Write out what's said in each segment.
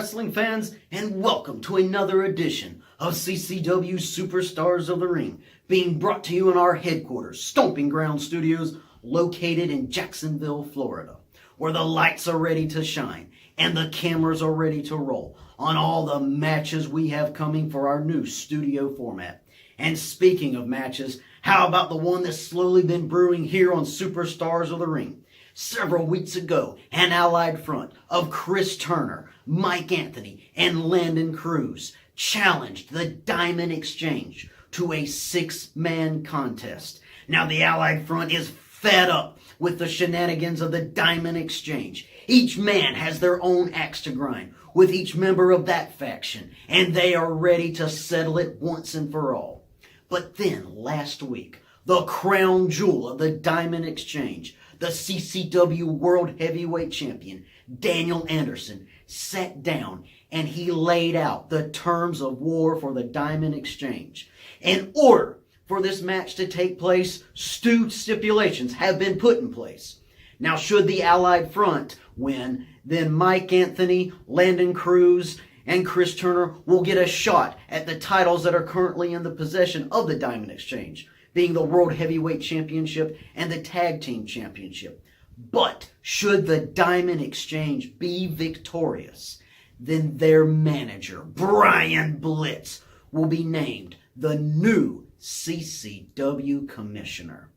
wrestling fans, and welcome to another edition of CCW Superstars of the Ring, being brought to you in our headquarters, Stomping Ground Studios, located in Jacksonville, Florida, where the lights are ready to shine and the cameras are ready to roll on all the matches we have coming for our new studio format. And speaking of matches, how about the one that's slowly been brewing here on Superstars of the Ring? Several weeks ago, an allied front of Chris Turner, Mike Anthony, and Landon Crews challenged the Diamond Exchange to a six-man contest. Now the allied front is fed up with the shenanigans of the Diamond Exchange. Each man has their own axe to grind with each member of that faction, and they are ready to settle it once and for all. But then last week, the crown jewel of the Diamond Exchange, the CCW World Heavyweight Champion, Daniel Anderson, sat down and he laid out the terms of war for the Diamond Exchange. In order for this match to take place, stipulations have been put in place. Now, should the Allied Front win, then Mike Anthony, Landon Crews, and Chris Turner will get a shot at the titles that are currently in the possession of the Diamond Exchange, being the World Heavyweight Championship and the Tag Team Championship. But should the Diamond Exchange be victorious, then their manager, Brian Blitz, will be named the new CCW Commissioner.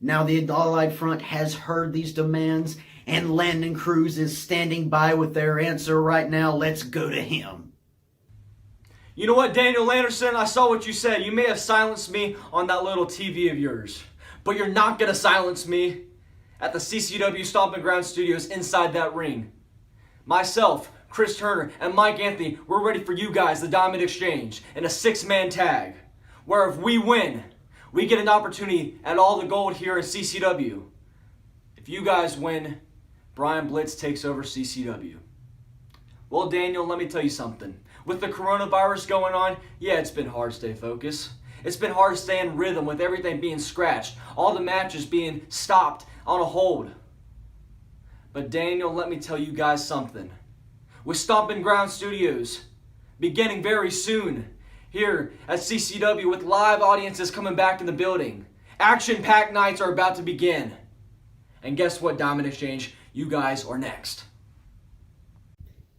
Now the Allied Front has heard these demands, and Landon Crews is standing by with their answer right now. Let's go to him. You know what, Daniel Anderson? I saw what you said. You may have silenced me on that little TV of yours, but you're not going to silence me at the CCW Stomping Ground Studios inside that ring. Myself, Chris Turner, and Mike Anthony, we're ready for you guys, the Diamond Exchange, in a six-man tag, where if we win, we get an opportunity at all the gold here at CCW. If you guys win, Brian Blitz takes over CCW. Well, Daniel, let me tell you something. With the coronavirus going on, yeah, it's been hard to stay focused. It's been hard to stay in rhythm with everything being scratched, all the matches being stopped on a hold. But Daniel, let me tell you guys something. With Stomping Ground Studios beginning very soon here at CCW with live audiences coming back in the building, action-packed nights are about to begin. And guess what, Diamond Exchange? You guys are next.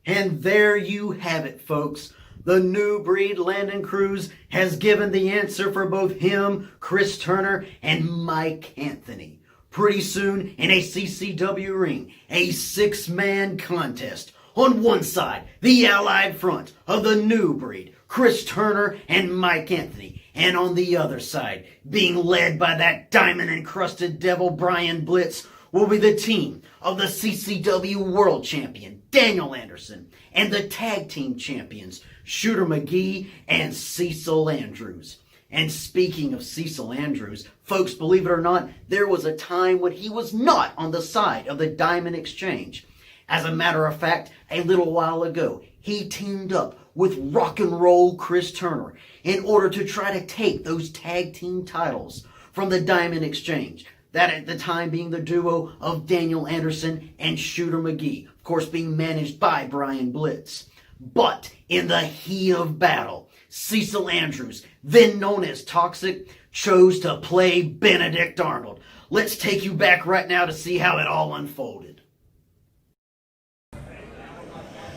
And there you have it, folks. The new breed Landon Crews has given the answer for both him, Chris Turner, and Mike Anthony. Pretty soon, in a CCW ring, a six-man contest. On one side, the Allied Front of the new breed, Chris Turner and Mike Anthony. And on the other side, being led by that diamond-encrusted devil Brian Blitz, will be the team of the CCW World Champion, Daniel Anderson, and the Tag Team Champions, Shooter McGee and Cecil Andrews. And speaking of Cecil Andrews, folks, believe it or not, there was a time when he was not on the side of the Diamond Exchange. As a matter of fact, a little while ago, he teamed up with rock and roll Chris Turner in order to try to take those tag team titles from the Diamond Exchange. That at the time being the duo of Daniel Anderson and Shooter McGee, of course being managed by Brian Blitz. But in the heat of battle, Cecil Andrews, then known as Toxic, chose to play Benedict Arnold. Let's take you back right now to see how it all unfolded.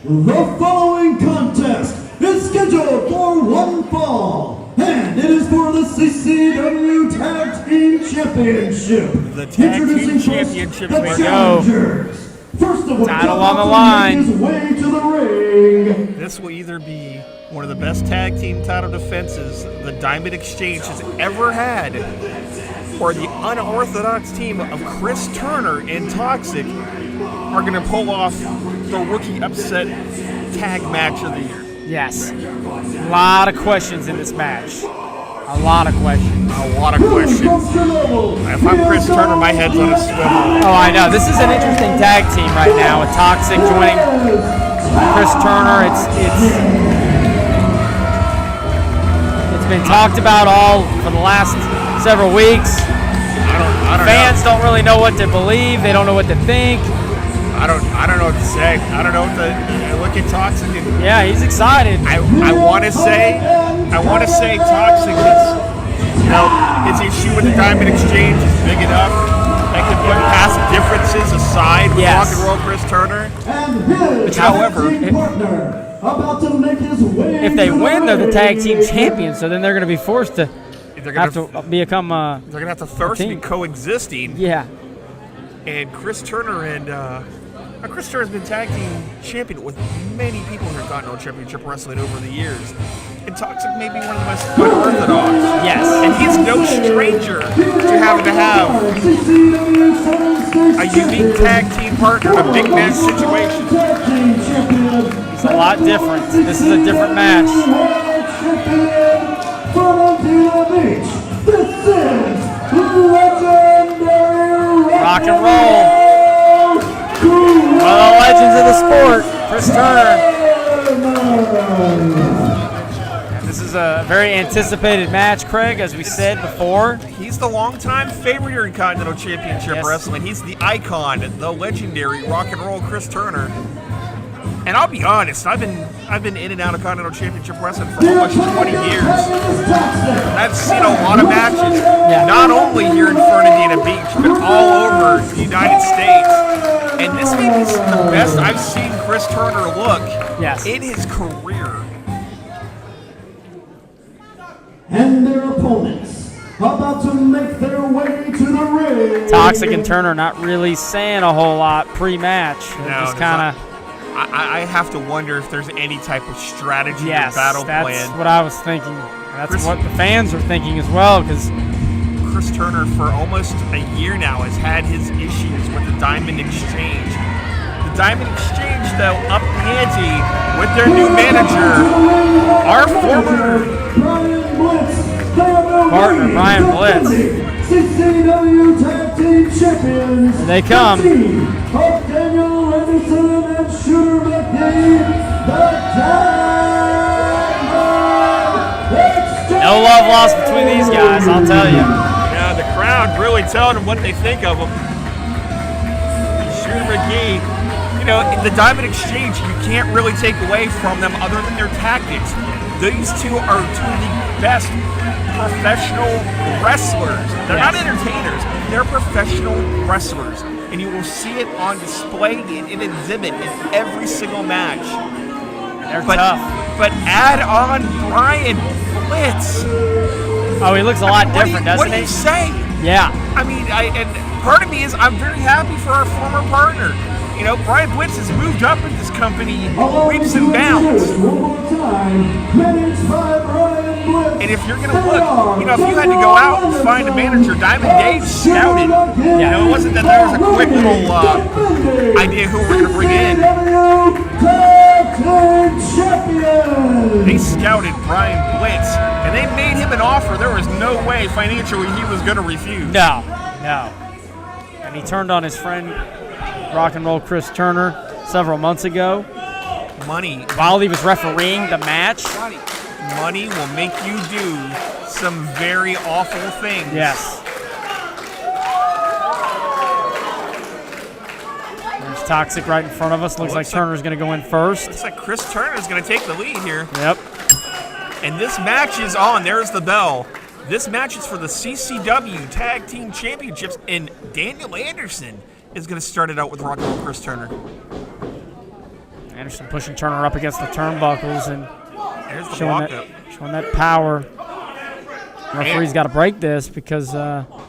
The following contest is scheduled for one fall, and it is for the CCW Tag Team Championship. The Tag Team Championship, the we challengers. First of all, title on the line. His way to the ring. This will either be one of the best tag team title defenses the Diamond Exchange has ever had, or the unorthodox team of Chris Turner and Toxic are going to pull off the rookie upset tag match of the year. Yes. A lot of questions in this match. A lot of questions. A lot of questions. If I'm Chris Turner, my head's on a swivel. Oh, I know. This is an interesting tag team right now with Toxic joining Chris Turner. It's been talked about all for the last several weeks. I don't Fans don't really know what to believe. They don't know what to think. I don't know what to say. I don't know what to look at Toxic. Yeah, he's excited. I want to say Toxic is, his issue with the Diamond Exchange is big enough that can put past differences aside with Rock and Roll Chris Turner. However, If they win, they're the tag team champions, so then they're going to be forced to have to become they're going to have to first be coexisting. Yeah. And Chris Turner Chris Turner's been tag team champion with many people in Continental Championship Wrestling over the years. And Toxic may be one of the most unorthodox. Yes. And he's no stranger to having to have a unique tag team partner in a big match situation. It's a lot different. This is a different match. Rock and roll. One of the legends of the sport, Chris Turner. This is a very anticipated match, Craig, as we said before. He's the longtime favorite in Continental Championship Wrestling. He's the icon, the legendary Rock and Roll Chris Turner. And I'll be honest, I've been in and out of Continental Championship Wrestling for almost 20 years. I've seen a lot of matches, not only here in Fernandina Beach, but all over the United States. And this may be the best I've seen Chris Turner look in his career. And their opponents about to make their way to the ring. Toxic and Turner not really saying a whole lot pre-match. Just kind of. I have to wonder if there's any type of strategy or battle plan. That's what I was thinking. That's what the fans are thinking as well, because Chris Turner for almost a year now has had his issues with the Diamond Exchange. The Diamond Exchange, though, up the ante with their new manager, our former partner, Brian Blitz. CCW Tag Team Champions. Here they come. Of Daniel Anderson and Shooter McGee, the No love lost between these guys, I'll tell you. Yeah, the crowd really telling them what they think of them. Shooter McGee, the Diamond Exchange, you can't really take away from them other than their tactics. These two are two of the best professional wrestlers. They're not entertainers. They're professional wrestlers. And you will see it on display in exhibit in every single match. They're tough. But add on Brian Blitz. Oh, he looks a lot different, doesn't he? What do you say? Yeah. I mean, and part of me is I'm very happy for our former partner. Brian Blitz has moved up in this company leaps and bounds. And if you're going to look, if you had to go out and find a manager, Diamond Dave scouted. It wasn't that there was a quick little idea who we're going to bring in. They scouted Brian Blitz, and they made him an offer there was no way financially he was going to refuse. No. And he turned on his friend Rock and Roll Chris Turner several months ago. Money. While he was refereeing the match. Money will make you do some very awful things. Yes. There's Toxic right in front of us. Looks like Turner's going to go in first. Looks like Chris Turner's going to take the lead here. Yep. And this match is on. There's the bell. This match is for the CCW Tag Team Championships, and Daniel Anderson is going to start it out with Rock and Roll Chris Turner. Anderson pushing Turner up against the turnbuckles and there's the showing that power. The referee's got to break this because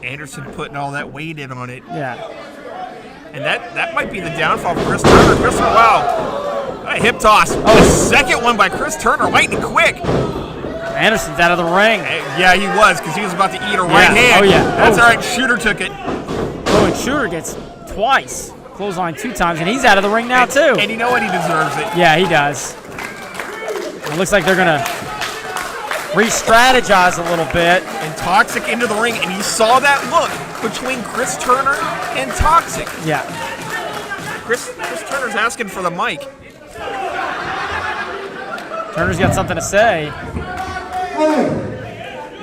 Anderson putting all that weight in on it. Yeah. And that might be the downfall for Chris Turner. Chris Turner, wow. A hip toss. Oh, the second one by Chris Turner, lightning quick. Anderson's out of the ring. Yeah, he was, because he was about to eat a right hand. Oh, yeah. That's all right. Shooter took it. Oh, and Shooter gets twice. Clothesline 2 times, and he's out of the ring now, too. And you know what? He deserves it. Yeah, he does. It looks like they're going to re-strategize a little bit. And Toxic into the ring, and you saw that look between Chris Turner and Toxic. Yeah. Chris Turner's asking for the mic. Turner's got something to say. Hey,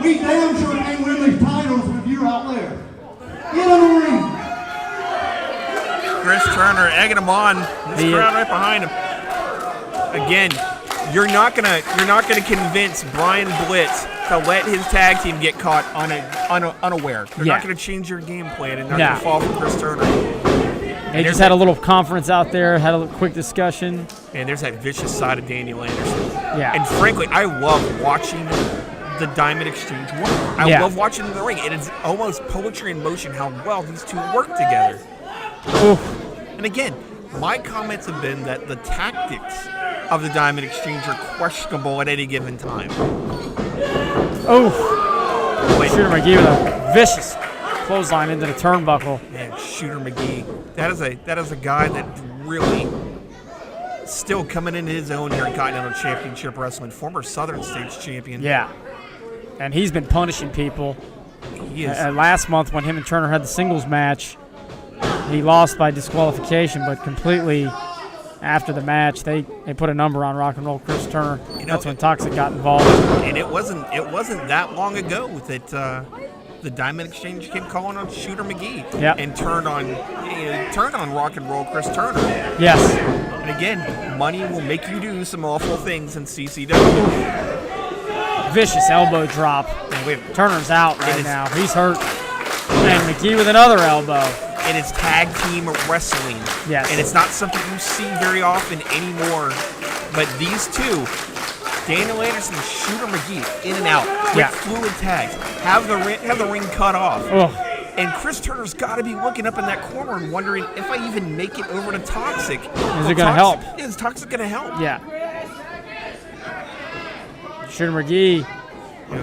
we damn sure can't win these titles with you out there. Get in the ring. Chris Turner egging him on. This crowd right behind him. Again, you're not gonna convince Brian Blitz to let his tag team get caught unaware. You're not gonna change your game plan and not gonna fall for Chris Turner. They just had a little conference out there, had a quick discussion. And there's that vicious side of Daniel Anderson. Yeah. And frankly, I love watching the Diamond Exchange work. I love watching them in the ring. It is almost poetry in motion how well these two work together. Oof. And again, my comments have been that the tactics of the Diamond Exchange are questionable at any given time. Shooter McGee with a vicious clothesline into the turnbuckle. Man, Shooter McGee. That is a guy that really still coming into his own here in Continental Championship Wrestling, former Southern States champion. Yeah. And he's been punishing people. He is. Last month when him and Turner had the singles match, he lost by disqualification, but completely after the match, they put a number on Rock and Roll Chris Turner. That's when Toxic got involved. And it wasn't that long ago that the Diamond Exchange came calling on Shooter McGee and turned on Rock and Roll Chris Turner. Yes. And again, money will make you do some awful things in CCW. Vicious elbow drop. Turner's out right now. He's hurt. And McGee with another elbow. And it's tag team wrestling. Yes. And it's not something you see very often anymore. But these two, Daniel Anderson and Shooter McGee, in and out. Quick fluid tags. Have the ring cut off. And Chris Turner's got to be looking up in that corner and wondering if I even make it over to Toxic. Is it going to help? Is Toxic going to help? Yeah. Shooter McGee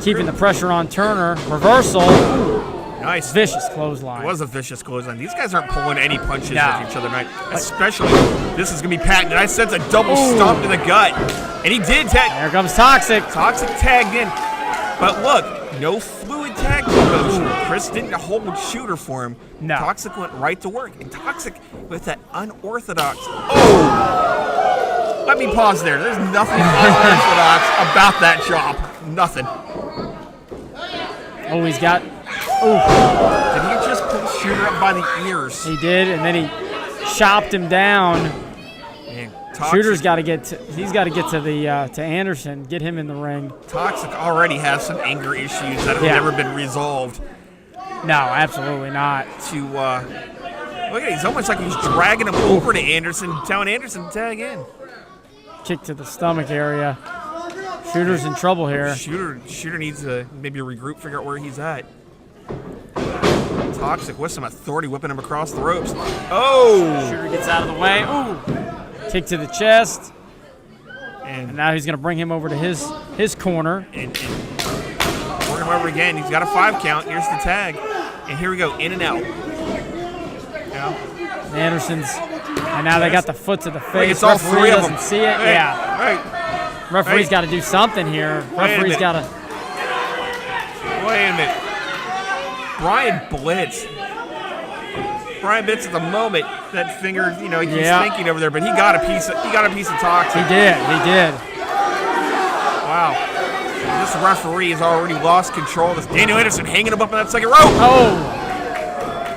keeping the pressure on Turner. Reversal. Nice. Vicious clothesline. It was a vicious clothesline. These guys aren't pulling any punches with each other, right? Especially, this is going to be patented. I sense a double stomp to the gut. And he did tag. There comes Toxic. Toxic tagged in. But look, no fluid tag motion. Chris didn't hold Shooter for him. No. Toxic went right to work. And Toxic with that unorthodox. Let me pause there. There's nothing unorthodox about that chop. Nothing. He's got. Did he just pull Shooter up by the ears? He did, and then he chopped him down. Man, Shooter's got to get to. He's got to get to the to Anderson, get him in the ring. Toxic already has some anger issues that have never been resolved. No, absolutely not. Look at it. He's almost like he's dragging him over to Anderson, telling Anderson to tag in. Kick to the stomach area. Shooter's in trouble here. Shooter needs to maybe regroup, figure out where he's at. Toxic with some authority whipping him across the ropes. Shooter gets out of the way. Kick to the chest. And now he's going to bring him over to his corner. And bring him over again. He's got a 5 count. Here's the tag. And here we go, in and out. Anderson's. And now they got the foot to the face. It's all three of them. Doesn't see it. Referee's got to do something here. Referee's got to. Wait a minute. Brian Blitz at the moment, that finger, he's thinking over there, but he got a piece of Toxic. He did. Wow. This referee has already lost control. This Daniel Anderson hanging him up in that second rope.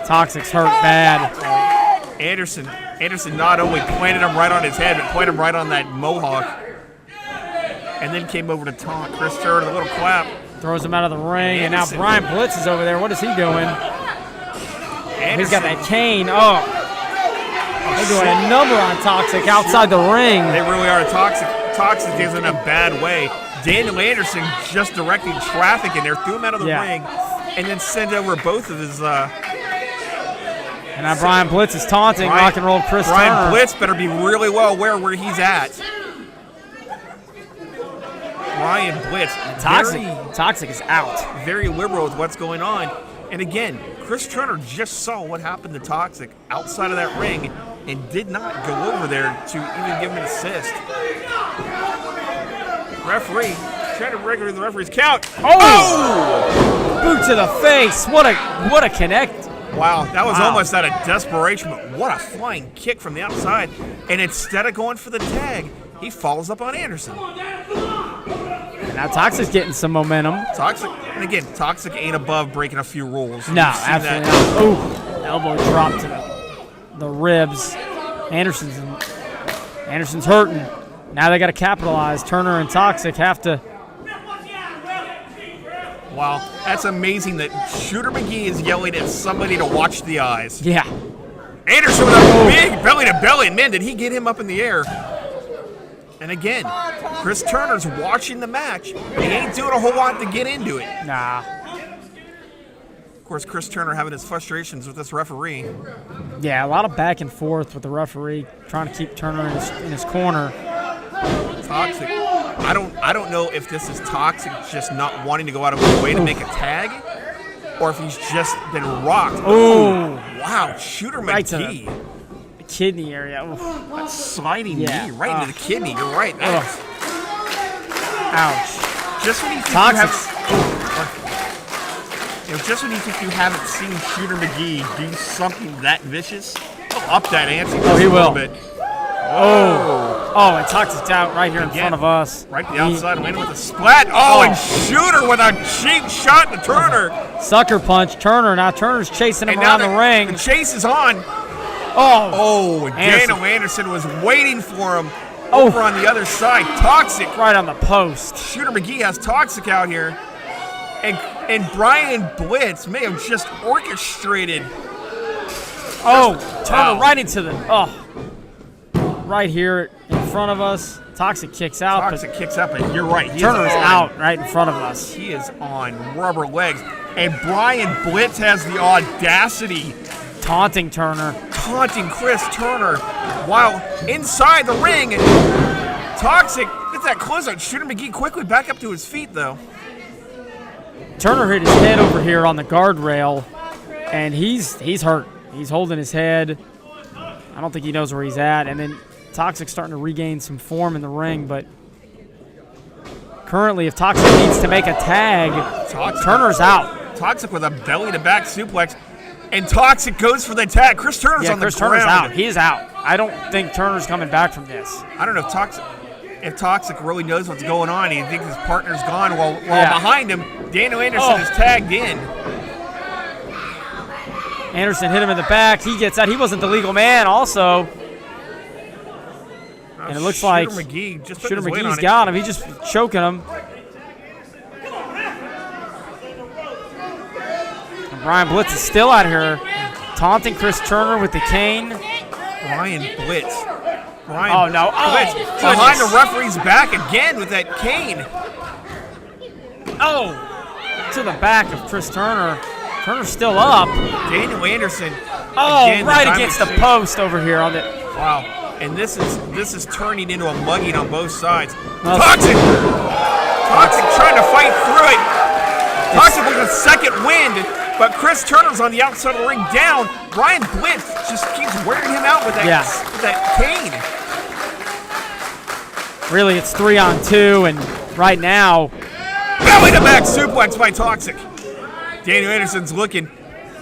Toxic's hurt bad. Anderson not only planted him right on his head, but planted him right on that mohawk. And then came over to taunt Chris Turner, a little clap. Throws him out of the ring, and now Brian Blitz is over there. What is he doing? He's got that cane. They're doing a number on Toxic outside the ring. They really are. Toxic is in a bad way. Daniel Anderson just directing traffic in there, threw him out of the ring, and then sent over both of his. And now Brian Blitz is taunting Rock and Roll Chris Turner. Brian Blitz better be really well aware where he's at. Brian Blitz. Toxic is out. Very liberal with what's going on. And again, Chris Turner just saw what happened to Toxic outside of that ring and did not go over there to even give him an assist. Referee trying to regulate the referee's count. Boot to the face. What a connect. Wow, that was almost out of desperation, but what a flying kick from the outside. And instead of going for the tag, he follows up on Anderson. Now Toxic's getting some momentum. Toxic ain't above breaking a few rules. No, absolutely not. Elbow drop to the the ribs. Anderson's hurting. Now they got to capitalize. Turner and Toxic have to. Wow, that's amazing that Shooter McGee is yelling at somebody to watch the eyes. Yeah. Anderson with a big belly-to-belly, and man, did he get him up in the air. And again, Chris Turner's watching the match. He ain't doing a whole lot to get into it. Nah. Of course, Chris Turner having his frustrations with this referee. Yeah, a lot of back and forth with the referee trying to keep Turner in his corner. Toxic. I don't know if this is Toxic just not wanting to go out of his way to make a tag, or if he's just been rocked. Oh, wow, Shooter right to McGee. the kidney area. Oof. That sliding Yeah. knee right into the kidney. You're right. That's, Ouch. just when you think Toxic. just when you think you haven't seen Shooter McGee do something that vicious, he'll up that ante just he a will. little bit. Oh, and Toxic's out right here in front of us. Right to the outside, landing with a splat. And Shooter with a cheap shot to Turner. Sucker punch Turner. Now Turner's chasing him And now around the ring. The chase is on. Oh, Daniel Anderson was waiting for him over on the other side. Toxic. Right on the post. Shooter McGee has Toxic out here. And Brian Blitz may have just orchestrated. Turner right into the. Right here in front of us. Toxic kicks out. Toxic kicks up, and you're right. Turner's out right in front of us. He is on rubber legs. And Brian Blitz has the audacity. Taunting Turner. Taunting Chris Turner. While inside the ring, Toxic gets that closeout. Shooter McGee quickly back up to his feet, though. Turner hit his head over here on the guardrail, and he's hurt. He's holding his head. I don't think he knows where he's at. And then Toxic's starting to regain some form in the ring, but currently if Toxic needs to make a tag, Turner's out. Toxic with a belly-to-back suplex, and Toxic goes for the tag. Chris Turner's on the ground. Turner's out. He is out. I don't think Turner's coming back from this. I don't know if Toxic really knows what's going on. He thinks his partner's gone while behind him, Daniel Anderson is tagged in. Anderson hit him in the back. He gets out. He wasn't the legal man also. And it looks like Shooter McGee's got him. He's just choking him. And Brian Blitz is still out here taunting Chris Turner with the cane. Brian Blitz. Blitz behind the referee's back again with that cane. To the back of Chris Turner. Turner's still up. Daniel Anderson. Again, right against the post over here on the. Wow. And this is turning into a mugging on both sides. Toxic trying to fight through it. Toxic with a second wind, but Chris Turner's on the outside of the ring down. Brian Blitz just keeps wearing him out with that cane. Really, it's 3-on-2, and right now. Belly-to-back suplex by Toxic. Daniel Anderson's looking.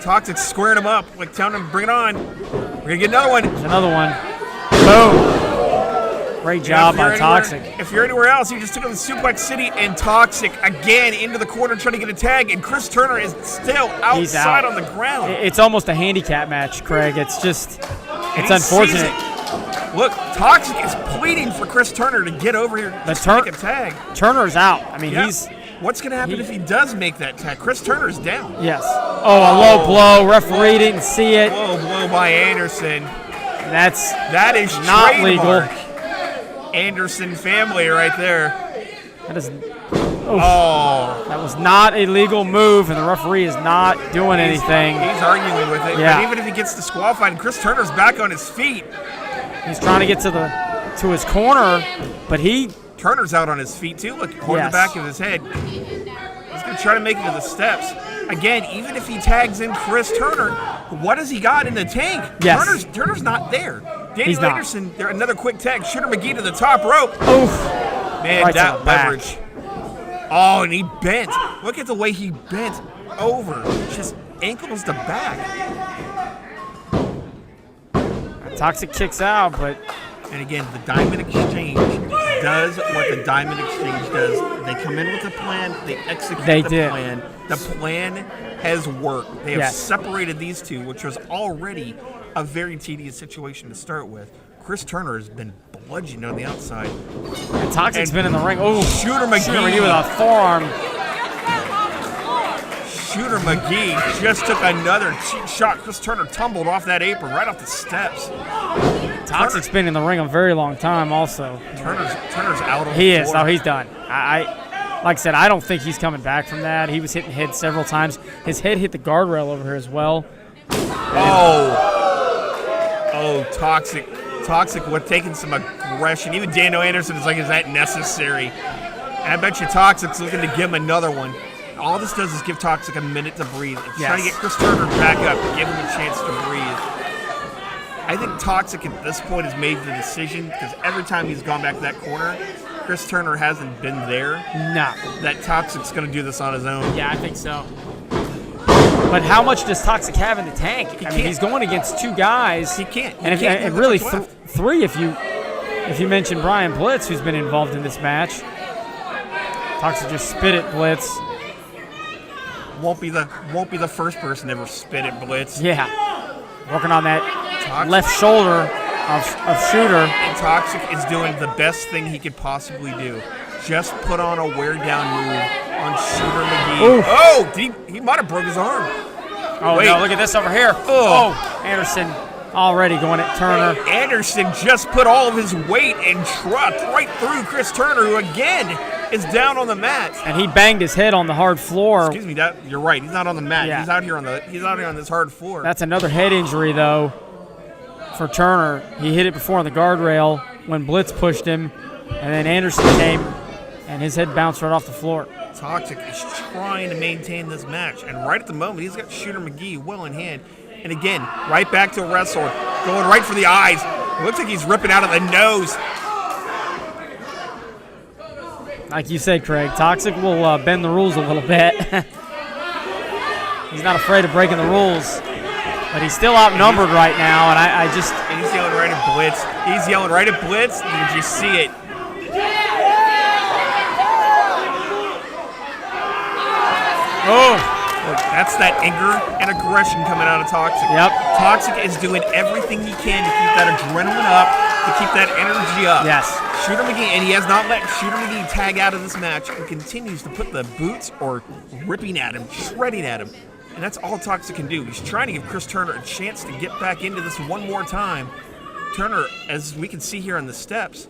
Toxic squaring him up, like telling him, bring it on. We're going to get another one. There's another one. Boom. Great job by Toxic. If you're anywhere else, you just took on the Suplex City, and Toxic again into the corner trying to get a tag, and Chris Turner is still outside on the ground. It's almost a handicap match, Craig. It's unfortunate. Look, Toxic is pleading for Chris Turner to get over here to make a tag. Turner's out. I mean, What's going to happen if he does make that tag? Chris Turner's down. Yes. A low blow. Referee didn't see it. Low blow by Anderson. That is not trademark. Legal. Anderson family right there. That was not a legal move, and the referee is not doing anything. He's arguing with it. Yeah. But even if he gets disqualified, Chris Turner's back on his feet. He's trying to get to his corner, but Turner's out on his feet too. Look, holding the back of his head. He's going to try to make it to the steps. Again, even if he tags in Chris Turner, what has he got in the tank? Yes. Turner's not there. He's Daniel Anderson, another quick tag. Shooter McGee to the top rope. Oof. Man, right that leverage. And he bent. Look at the way he bent over. Just ankles to back. Toxic kicks out, but... And again, the Diamond Exchange does what the Diamond Exchange does. They come in with a plan. They execute plan. The plan has worked. They have separated these two, which was already a very tedious situation to start with. Chris Turner has been bludgeoned on the outside. And Toxic's been in the ring. Oh, Shooter McGee with a forearm. Shooter McGee just took another cheap shot. Chris Turner tumbled off that apron, right off the steps. Toxic's been in the ring a very long time also. Turner's out on He the is. floor. No, he's done. Like I said, I don't think he's coming back from that. He was hitting head several times. His head hit the guardrail over here as well. Oh, Toxic. Toxic with taking some aggression. Even Daniel Anderson is like, is that necessary? And I bet you Toxic's looking to give him another one. All this does is give Toxic a minute to breathe. It's trying to get Chris Turner back up, give him a chance to breathe. I think Toxic at this point has made the decision, because every time he's gone back to that corner, Chris Turner hasn't been there. No. That Toxic's going to do this on his own. Yeah, I think so. But how much does Toxic have in the tank? I mean, he's going against two guys. He can't. And really three if you mention Brian Blitz, who's been involved in this match. Toxic just spit at Blitz. Won't be the first person to ever spit at Blitz. Yeah. Working on that left shoulder of Shooter. And Toxic is doing the best thing he could possibly do. Just put on a wear-down move on Shooter McGee. Ooh. Oh, he might have broke his arm. Oh, wait. no, look at this over here. Oh, Anderson already going at Turner. Anderson just put all of his weight and trucked right through Chris Turner, who again is down on the mat. And he banged his head on the hard floor. Excuse me, you're right. He's not on the mat. Yeah. He's out here on this hard floor. That's another head injury, though, for Turner. He hit it before on the guardrail when Blitz pushed him, and then Anderson came, and his head bounced right off the floor. Toxic is trying to maintain this match, and right at the moment, he's got Shooter McGee well in hand. And again, right back to a wrestle, going right for the eyes. It looks like he's ripping out of the nose. Like you said, Craig, Toxic will bend the rules a little bit. He's not afraid of breaking the rules, but he's still outnumbered right now, and I just... And he's yelling right at Blitz. He's yelling right at Blitz. Did you see it? Oh! Look, that's that anger and aggression coming out of Toxic. Yep. Toxic is doing everything he can to keep that adrenaline up, to keep that energy up. Yes. Shooter McGee, and he has not let Shooter McGee tag out of this match and continues to put the boots or ripping at him, shredding at him. And that's all Toxic can do. He's trying to give Chris Turner a chance to get back into this one more time. Turner, as we can see here on the steps,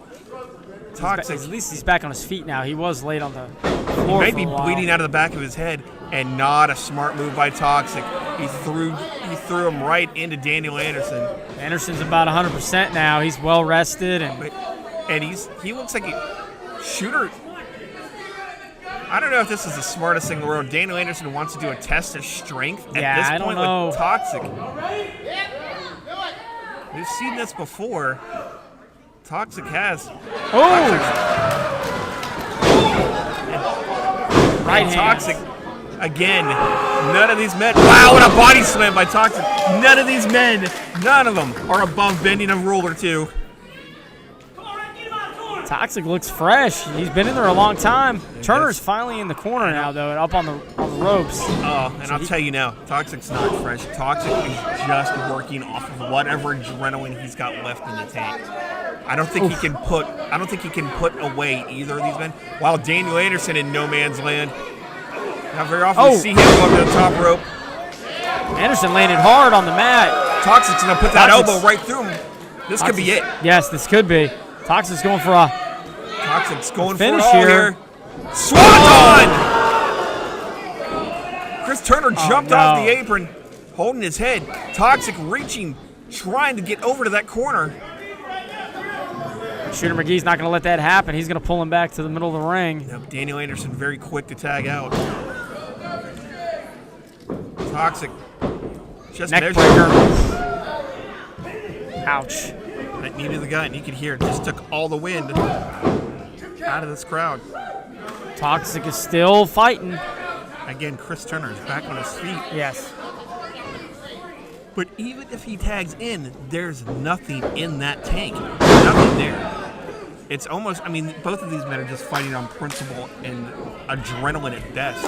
Toxic. At least he's back on his feet now. He was laid on the floor. He might be bleeding out of the back of his head, and not a smart move by Toxic. He threw him right into Daniel Anderson. Anderson's about 100% now. He's well rested, and he looks like Shooter. I don't know if this is the smartest thing in the world. Daniel Anderson wants to do a test of strength at this point with Toxic. We've seen this before. Toxic has. Oh! Right hand. Toxic, again, none of these men. Wow, what a body slam by Toxic. None of these men, none of them are above bending a rule or two. Toxic looks fresh. He's been in there a long time. Turner's finally in the corner now, though, and up on the ropes. Oh, and I'll tell you now, Toxic's not fresh. Toxic is just working off of whatever adrenaline he's got left in the tank. I don't think he can put away either of these men. While Daniel Anderson in no man's land. Not very often we see him go up to the top rope. Anderson landed hard on the mat. Toxic's gonna put that elbow right through him. This could be it. Yes, this could be. Toxic's going for a finish here. Swanton! Chris Turner jumped off the apron, holding his head. Toxic reaching, trying to get over to that corner. Shooter McGee's not going to let that happen. He's going to pull him back to the middle of the ring. Yep, Daniel Anderson very quick to tag out. Toxic just neck breaker. Ouch. That knee to the gut, and you could hear it just took all the wind out of this crowd. Toxic is still fighting. Again, Chris Turner is back on his feet. Yes. But even if he tags in, there's nothing in that tank. Nothing there. It's almost, I mean, both of these men are just fighting on principle and adrenaline at best.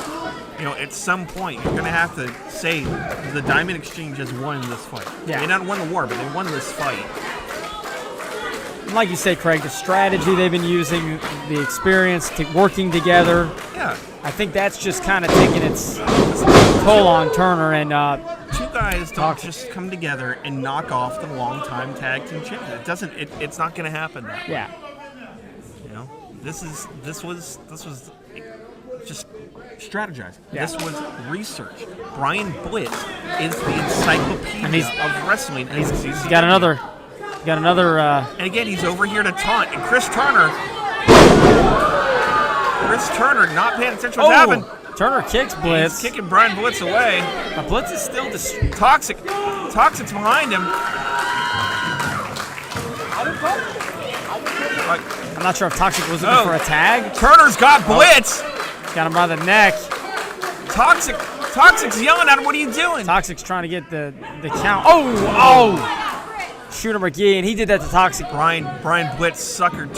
You know, at some point, you're going to have to say the Diamond Exchange has won this fight. Yeah. They not won the war, but they won this fight. Like you say, Craig, the strategy they've been using, the experience, working together. Yeah. I think that's just kind of taking its toll on Turner and Two guys don't just come together and knock off the long-time tag team champion. It doesn't. It's not going to happen. That way. yeah. You know, this was just strategized. Yeah. This was research. Brian Blitz is the encyclopedia of wrestling. And He's got another. And again, he's over here to taunt. And Chris Turner not paying attention to what's happening. Turner kicks Blitz. He's kicking Brian Blitz away. Now Blitz is still Toxic. Toxic's behind him. I'm not sure if Toxic was looking for a tag. Turner's got Blitz. Got him by the neck. Toxic's yelling at him. What are you doing? Toxic's trying to get the count. Oh! Shooter McGee, and he did that to Toxic. Brian Blitz suckered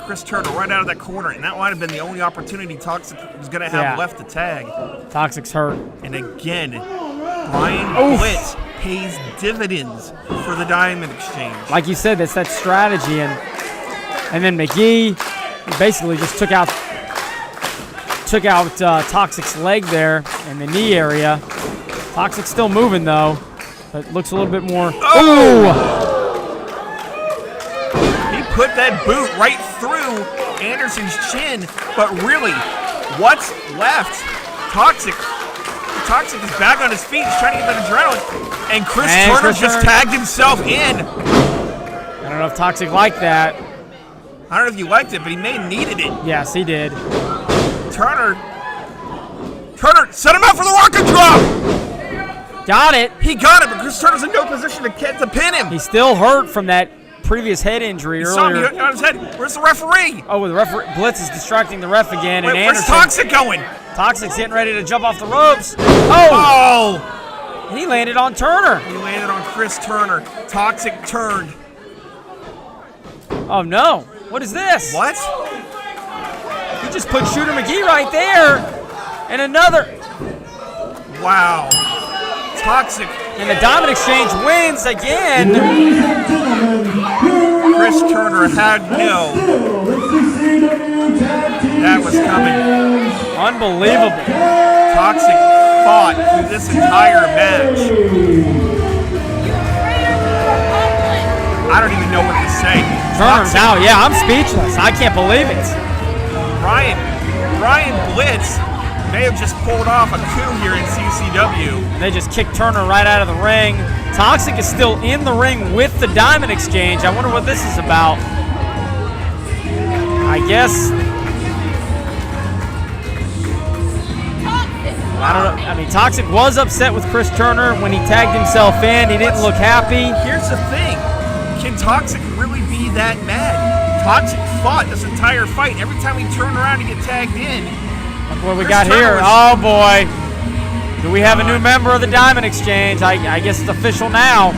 Chris Turner right out of that corner, and that might have been the only opportunity Toxic was going to have left to tag. Toxic's hurt. And again, Brian Blitz pays dividends for the Diamond Exchange. Like you said, that's that strategy, and then McGee basically just took out Toxic's leg there in the knee area. Toxic's still moving though. But looks a little bit more. Oh! He put that boot right through Anderson's chin, but really, what's left? Toxic is back on his feet. He's trying to get that adrenaline. And Chris Turner just tagged himself in. I don't know if Toxic liked that. I don't know if he liked it, but he may have needed it. Yes, he did. Turner set him up for the rocket drop. Got it. He got it, but Chris Turner's in no position to pin him. He's still hurt from that previous head injury earlier. Saw him on his head. Where's the referee? Oh, the referee Blitz is distracting the ref again. Wait, and where's Anderson, Toxic going? Toxic's getting ready to jump off the ropes. Oh! He landed on Turner. He landed on Chris Turner. Toxic turned. Oh no! What is this? What? He just put Shooter McGee right there, and another. Wow. Toxic. And the Diamond Exchange wins again. Chris Turner had no. That was coming. Unbelievable. Toxic fought through this entire match. I don't even know what to say. Turner's out. Yeah, I'm speechless. I can't believe it. Brian Blitz may have just pulled off a coup here in CCW. They just kicked Turner right out of the ring. Toxic is still in the ring with the Diamond Exchange. I wonder what this is about. I guess. I don't know. I mean, Toxic was upset with Chris Turner when he tagged himself in. He didn't look happy. Here's the thing. Can Toxic really be that mad? Toxic fought this entire fight. Every time he turned around to get tagged in. Look what we got here. Oh, boy. Do we have a new member of the Diamond Exchange? I guess it's official now.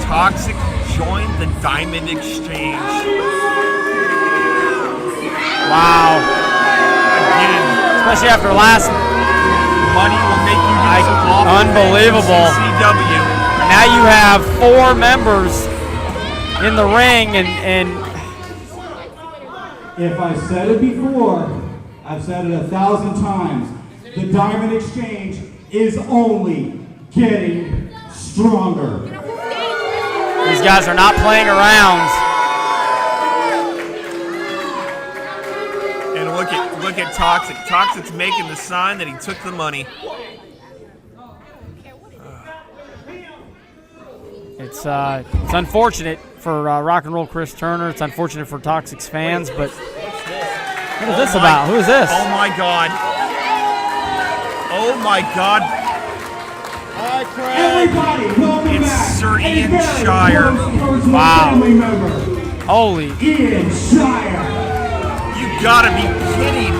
Toxic joined the Diamond Exchange. Wow. Again. Especially after last. Money will make you do some awful unbelievable. CCW. Now you have 4 members in the ring, and if I said it before, I've said it 1,000 times. The Diamond Exchange is only getting stronger. These guys are not playing around. And look at Toxic. Toxic's making the sign that he took the money. It's unfortunate for Rock and Roll Chris Turner. It's unfortunate for Toxic's fans, but what is this about? Who is this? Oh my God. Oh my God. Everybody, welcome It's back. Sir Ian Shire. Wow. Family member, Holy. Ian Shire. You gotta be kidding.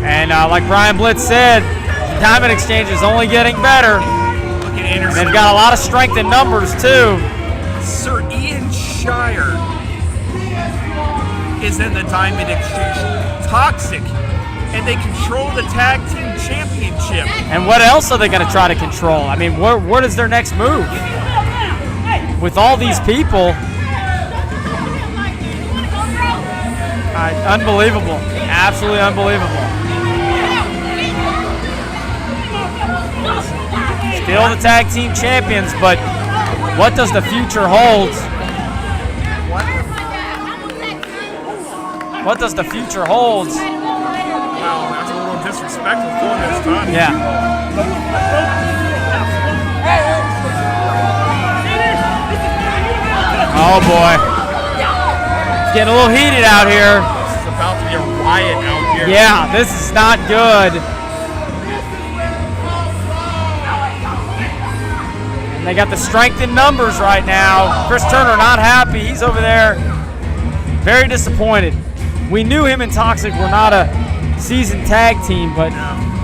And like Brian Blitz said, the Diamond Exchange is only getting better. Look at Anderson. They've got a lot of strength in numbers, too. Sir Ian Shire is in the Diamond Exchange. Toxic. And they control the tag team championship. And what else are they going to try to control? I mean, what is their next move? With all these people, unbelievable. Absolutely unbelievable. Still the tag team champions, but what does the future hold? What does the future hold? Wow, that's a little disrespectful for this time. Yeah. Oh boy. It's getting a little heated out here. This is about to be a riot out here. Yeah, this is not good. And they got the strength in numbers right now. Chris Turner not happy. He's over there very disappointed. We knew him and Toxic were not a seasoned tag team, but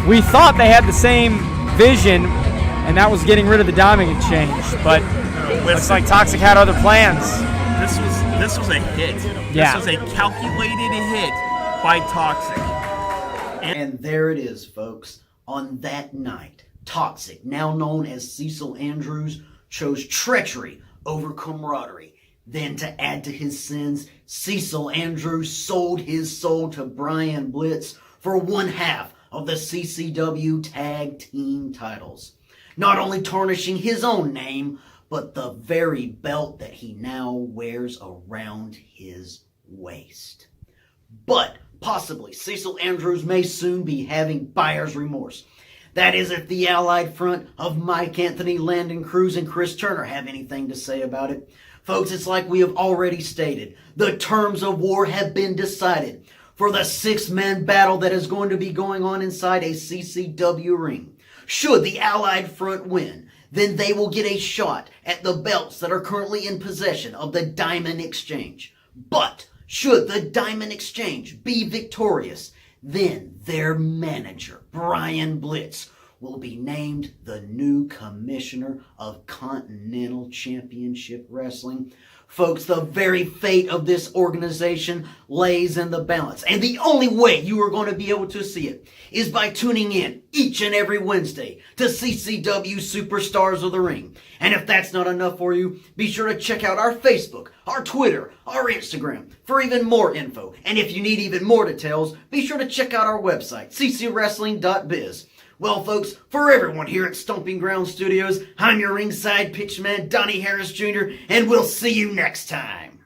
we thought they had the same vision, and that was getting rid of the Diamond Exchange. But looks like Toxic had other plans. This was a hit. Yeah. This was a calculated hit by Toxic. And there it is, folks. On that night, Toxic, now known as Cecil Andrews, chose treachery over camaraderie. Then, to add to his sins, Cecil Andrews sold his soul to Brian Blitz for one half of the CCW Tag Team titles. Not only tarnishing his own name, but the very belt that he now wears around his waist. But possibly Cecil Andrews may soon be having buyer's remorse. That is, if the allied front of Mike Anthony, Landon Crews, and Chris Turner have anything to say about it. Folks, it's like we have already stated. The terms of war have been decided for the six-man battle that is going to be going on inside a CCW ring. Should the allied front win, then they will get a shot at the belts that are currently in possession of the Diamond Exchange. But should the Diamond Exchange be victorious, then their manager, Brian Blitz, will be named the new commissioner of Continental Championship Wrestling. Folks, the very fate of this organization lays in the balance. And the only way you are going to be able to see it is by tuning in each and every Wednesday to CCW Superstars of the Ring. And if that's not enough for you, be sure to check out our Facebook, our Twitter, our Instagram for even more info. And if you need even more details, be sure to check out our website, ccwrestling.biz. Well, folks, for everyone here at Stomping Ground Studios, I'm your ringside pitchman, Donnie Harris Jr., and we'll see you next time.